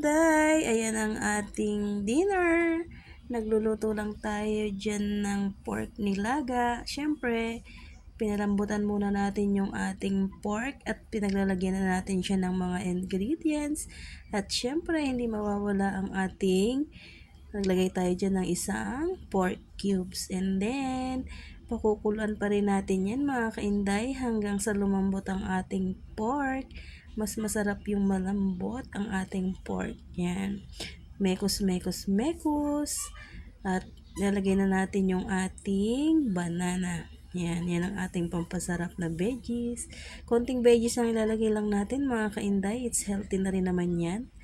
day! Ayan ang ating dinner. Nagluluto lang tayo dyan ng pork nilaga. Siyempre, pinalambutan muna natin yung ating pork at pinaglalagyan na natin siya ng mga ingredients. At siyempre, hindi mawawala ang ating naglagay tayo dyan ng isang pork cubes. And then, pakukuluan pa rin natin yan mga kainday hanggang sa lumambot ang ating pork. Mas masarap yung malambot ang ating pork. Yan. Mekos, mekos, mekos. At lalagay na natin yung ating banana. Yan, yan ang ating pampasarap na veggies. Konting veggies ang ilalagay lang natin mga kainday. It's healthy na rin naman yan.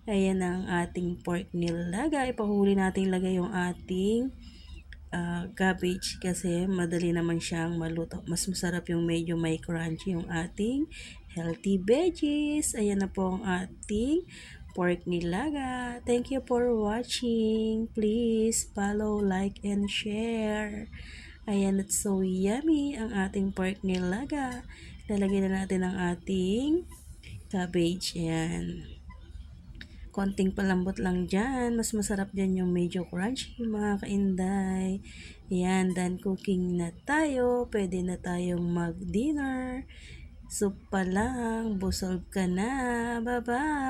Ayan ang ating pork nilaga. Ipahuli natin ilagay yung ating cabbage kasi madali naman siyang maluto. Mas masarap yung medyo may crunchy yung ating healthy veggies. Ayan na po ang ating pork nilaga. Thank you for watching. Please follow, like, and share. Ayan, it's so yummy ang ating pork nilaga. Lalagyan na natin ang ating cabbage. Ayan. Konting palambot lang dyan. Mas masarap dyan yung medyo crunchy mga kainday. Ayan, done cooking na tayo. Pwede na tayong mag-dinner. Soup pa lang. Busog ka na. Bye-bye!